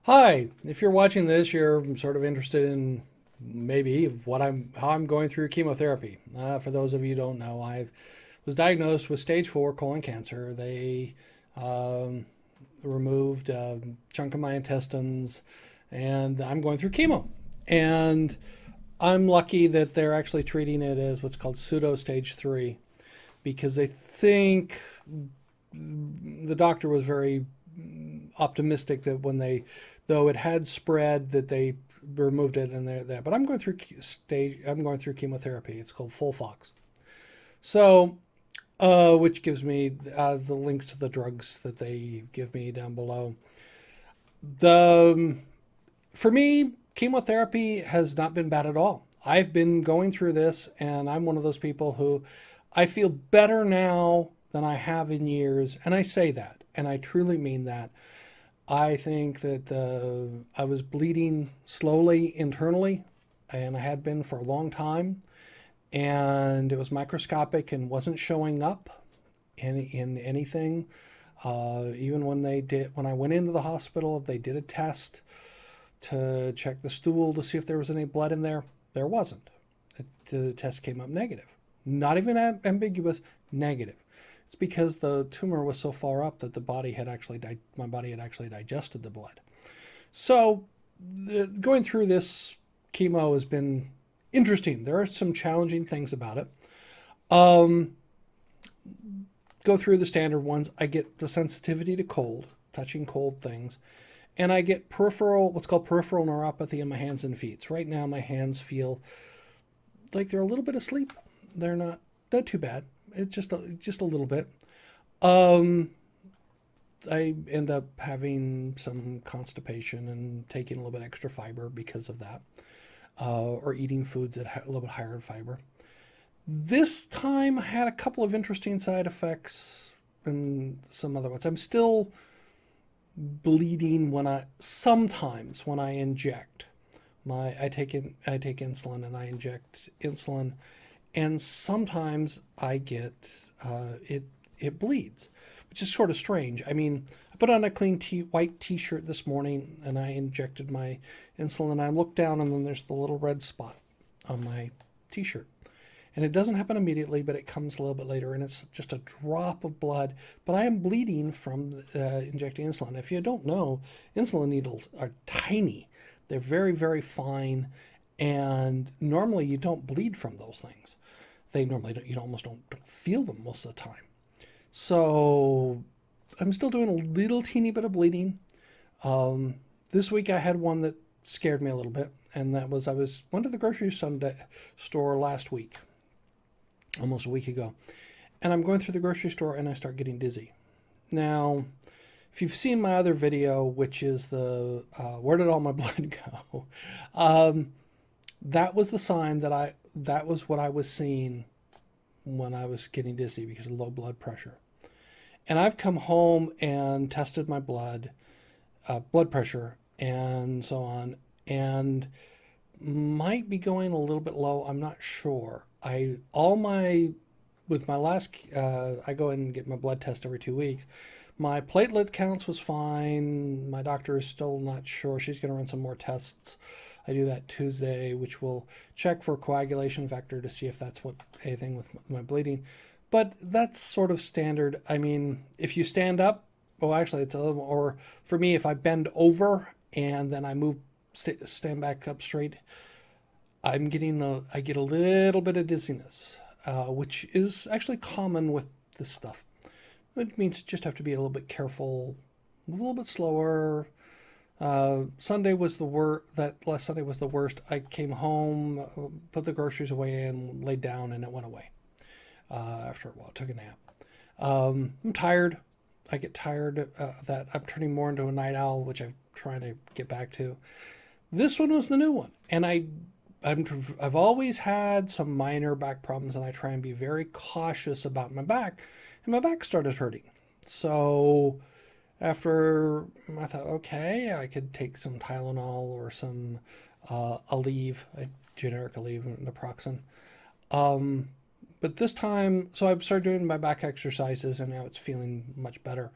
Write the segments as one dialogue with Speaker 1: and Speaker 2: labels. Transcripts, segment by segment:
Speaker 1: Hi, if you're watching this, you're sort of interested in maybe how I'm going through chemotherapy. For those of you who don't know, I was diagnosed with stage 4 colon cancer. They um, removed a chunk of my intestines, and I'm going through chemo. And I'm lucky that they're actually treating it as what's called pseudo stage 3 because they think the doctor was very optimistic that though it had spread, that they removed it and they're there. But I'm going through chemotherapy. It's called FOLFOX. So, which gives me the links to the drugs that they give me down below. The For me, chemotherapy has not been bad at all. I've been going through this, and I'm one of those people who I feel better now than I have in years. And I say that, and I truly mean that. I think that I was bleeding slowly internally, and I had been for a long time, and it was microscopic and wasn't showing up in anything. Even when I went into the hospital, they did a test to check the stool to see if there was any blood in there. There wasn't. The test came up negative. Not even ambiguous, negative. It's because the tumor was so far up that my body had actually digested the blood. So going through this chemo has been interesting. There are some challenging things about it. Go through the standard ones. I get the sensitivity to cold, touching cold things, and I get what's called peripheral neuropathy in my hands and feet. So right now my hands feel like they're a little bit asleep. They're not too bad. It's just a little bit. I end up having some constipation and taking a little bit extra fiber because of that, or eating foods that have a little bit higher in fiber. This time I had a couple of interesting side effects and some other ones. I'm still bleeding sometimes when I inject. I take insulin and I inject insulin, and sometimes I get it bleeds, which is sort of strange. I mean, I put on a clean white t-shirt this morning and I injected my insulin, and I look down and then there's the little red spot on my t-shirt. And it doesn't happen immediately, but it comes a little bit later, and it's just a drop of blood. But I am bleeding from injecting insulin. If you don't know, insulin needles are tiny. They're very, very fine, and normally you don't bleed from those things. They normally don't, you almost don't feel them most of the time. So I'm still doing a little teeny bit of bleeding. This week I had one that scared me a little bit, and that was I went to the grocery store last week, almost a week ago, and I'm going through the grocery store and I start getting dizzy. Now, if you've seen my other video, which is the where did all my blood go, that was the sign that was what I was seeing when I was getting dizzy because of low blood pressure. And I've come home and tested my blood pressure and so on, and might be going a little bit low. I'm not sure. I go in and get my blood test every 2 weeks. My platelet counts was fine. My doctor is still not sure. She's going to run some more tests. I do that Tuesday, which will check for coagulation factor to see if that's anything with my bleeding. But that's sort of standard. I mean, if you stand up, actually it's a little more, or for me, if I bend over and then I stand back up straight, I get a little bit of dizziness, which is actually common with this stuff. It means you just have to be a little bit careful, a little bit slower. Sunday was the worst. That last Sunday was the worst. I came home, put the groceries away, and laid down, and it went away. After a while, took a nap. I'm tired. I get tired that I'm turning more into a night owl, which I'm trying to get back to. This one was the new one, and I've always had some minor back problems, and I try and be very cautious about my back, and my back started hurting. So after I thought, okay, I could take some Tylenol or some Aleve, a generic Aleve, naproxen. But this time, so I started doing my back exercises, and now it's feeling much better.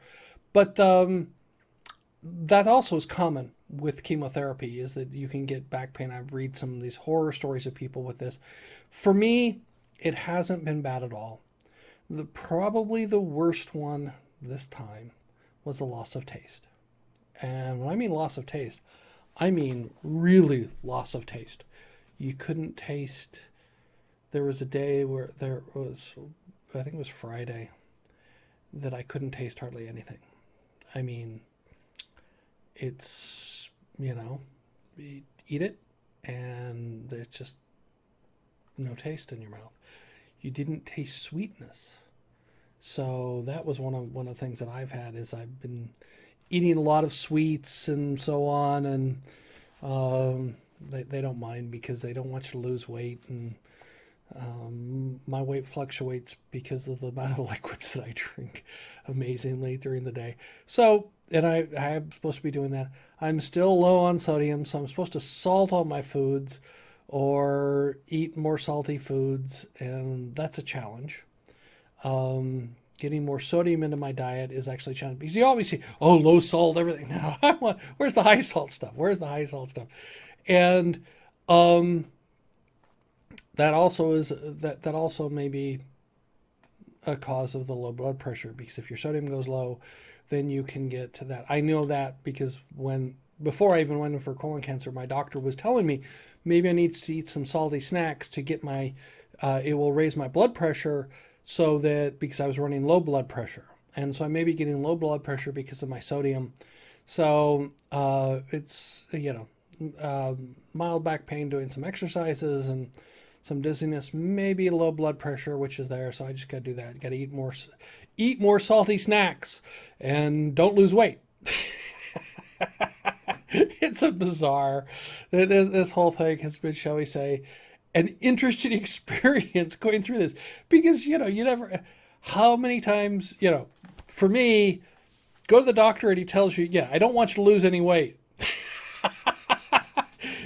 Speaker 1: But that also is common with chemotherapy is that you can get back pain. I read some of these horror stories of people with this. For me, it hasn't been bad at all. Probably the worst one this time was the loss of taste. And when I mean loss of taste, I mean really loss of taste. You couldn't taste. There was a day where there was, I think it was Friday, that I couldn't taste hardly anything. I mean, it's, you eat it and there's just no taste in your mouth. You didn't taste sweetness. So that was one of the things that I've had is I've been eating a lot of sweets and so on, and they don't mind because they don't want you to lose weight, and my weight fluctuates because of the amount of liquids that I drink amazingly during the day. So, and I'm supposed to be doing that. I'm still low on sodium, so I'm supposed to salt all my foods or eat more salty foods, and that's a challenge. Getting more sodium into my diet is actually challenging because you always see, oh, low salt, everything. Now, where's the high salt stuff? Where's the high salt stuff? And that also may be a cause of the low blood pressure, because if your sodium goes low, then you can get to that. I know that because before I even went in for colon cancer, my doctor was telling me maybe I need to eat some salty snacks to get it will raise my blood pressure, so that, because I was running low blood pressure. And so I may be getting low blood pressure because of my sodium. So it's, mild back pain doing some exercises and some dizziness, maybe low blood pressure, which is there. So I just got to do that. Got to eat more salty snacks and don't lose weight. It's a bizarre, this whole thing has been, shall we say, an interesting experience going through this, because, you never, how many times, for me, go to the doctor and he tells you, yeah, I don't want you to lose any weight.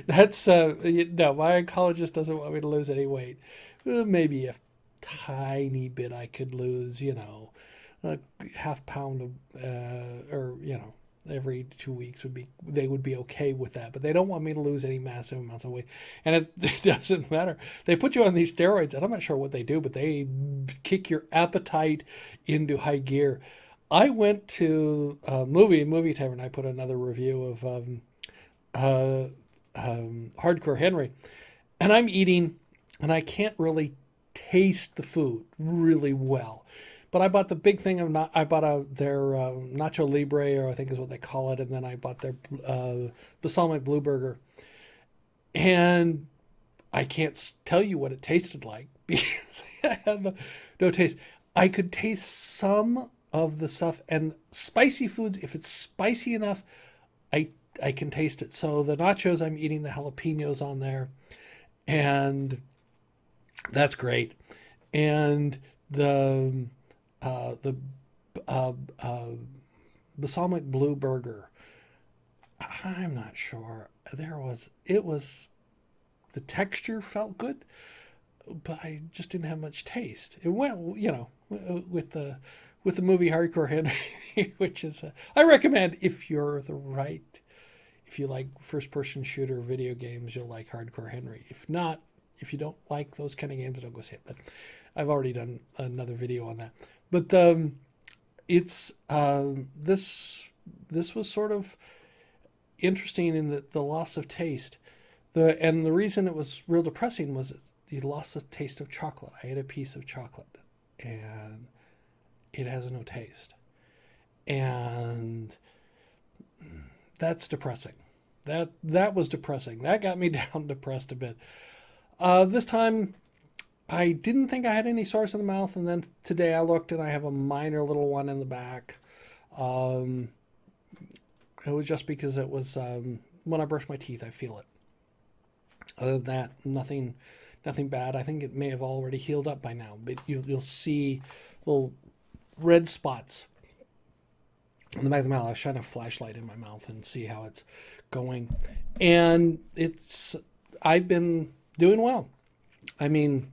Speaker 1: That's, no, my oncologist doesn't want me to lose any weight. Maybe a tiny bit I could lose, a half pound of, or, every 2 weeks they would be okay with that, but they don't want me to lose any massive amounts of weight. And it doesn't matter. They put you on these steroids, and I'm not sure what they do, but they kick your appetite into high gear. I went to a movie tavern. I put another review of Hardcore Henry, and I'm eating, and I can't really taste the food really well. But I bought the big thing of their Nacho Libre, or I think is what they call it, and then I bought their balsamic blue burger. And I can't tell you what it tasted like because I had no taste. I could taste some of the stuff, and spicy foods, if it's spicy enough, I can taste it. So the nachos, I'm eating the jalapenos on there, and that's great. And the balsamic blue burger, I'm not sure. The texture felt good, but I just didn't have much taste. It went, with the movie Hardcore Henry, which is, I recommend if you like first-person shooter video games, you'll like Hardcore Henry. If not, if you don't like those kind of games, don't go see it. But I've already done another video on that. But this was sort of interesting in the loss of taste. And the reason it was real depressing was the loss of taste of chocolate. I ate a piece of chocolate and it has no taste. And that's depressing. That was depressing. That got me down depressed a bit. This time I didn't think I had any sores in the mouth, and then today I looked and I have a minor little one in the back. It was just because it was when I brush my teeth, I feel it. Other than that, nothing bad. I think it may have already healed up by now, but you'll see little red spots on the back of the mouth. I was shining a flashlight in my mouth and see how it's going, and I've been doing well. I mean,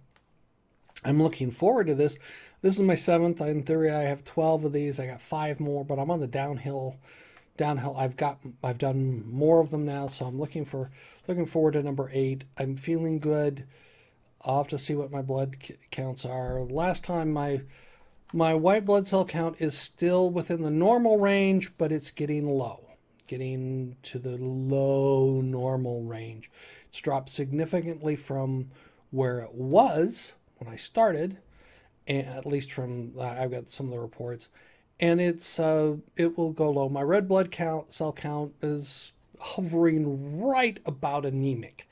Speaker 1: I'm looking forward to this. This is my 7th. In theory, I have 12 of these. I got 5 more, but I'm on the downhill downhill. I've done more of them now, so I'm looking forward to number 8. I'm feeling good. I'll have to see what my blood counts are. Last time my white blood cell count is still within the normal range, but it's getting low, getting to the low normal range. It's dropped significantly from where it was when I started, and at least from I've got some of the reports, and it will go low. My red blood cell count is hovering right about anemic.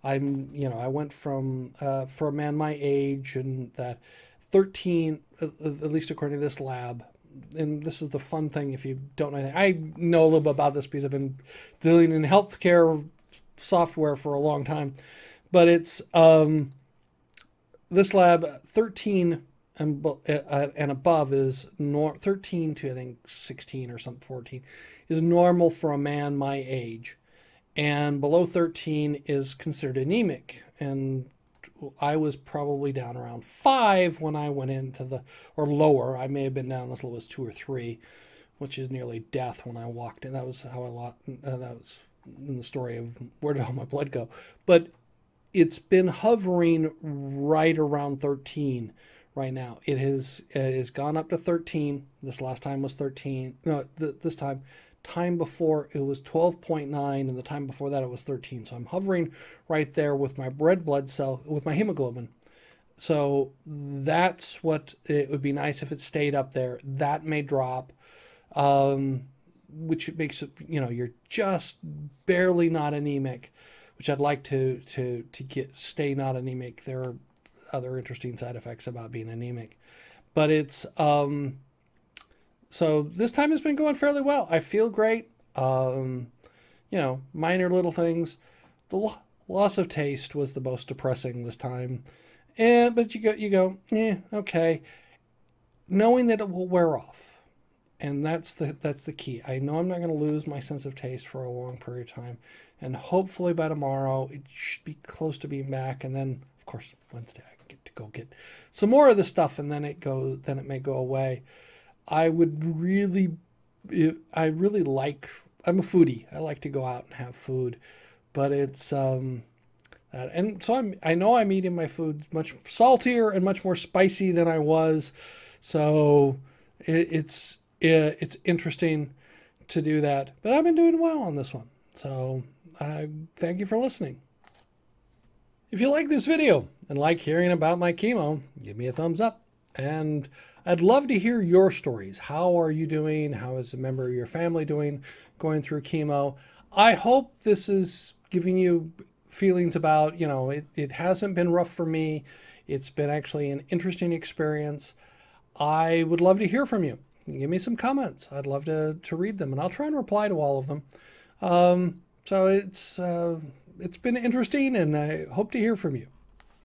Speaker 1: I went from for a man my age and that 13, at least according to this lab. And this is the fun thing if you don't know anything. I know a little bit about this because I've been dealing in healthcare software for a long time. But it's this lab 13 and above is 13 to I think 16 or something, 14 is normal for a man my age. And below 13 is considered anemic. And I was probably down around 5 when I went into or lower. I may have been down as low as 2 or 3, which is nearly death when I walked in. That was how that was in the story of where did all my blood go. But it's been hovering right around 13 right now. It has gone up to 13. This last time was 13. No, this time before it was 12.9, and the time before that it was 13. So I'm hovering right there with my red blood cell, with my hemoglobin. So that's what it would be nice if it stayed up there. That may drop, which makes it, you're just barely not anemic, which I'd like to stay not anemic. There are other interesting side effects about being anemic, but it's so this time has been going fairly well. I feel great. Minor little things. The loss of taste was the most depressing this time. But you go, okay. Knowing that it will wear off. And that's the key. I know I'm not going to lose my sense of taste for a long period of time. And hopefully by tomorrow it should be close to being back. And then, of course, Wednesday I can get to go get some more of the stuff, and then it may go away. I'm a foodie. I like to go out and have food, but it's, and so I know I'm eating my food much saltier and much more spicy than I was. So it's interesting to do that, but I've been doing well on this one. So I thank you for listening. If you like this video and like hearing about my chemo, give me a thumbs up. And I'd love to hear your stories. How are you doing? How is a member of your family doing going through chemo? I hope this is giving you feelings about, it hasn't been rough for me. It's been actually an interesting experience. I would love to hear from you. Give me some comments. I'd love to read them, and I'll try and reply to all of them. So it's been interesting, and I hope to hear from you.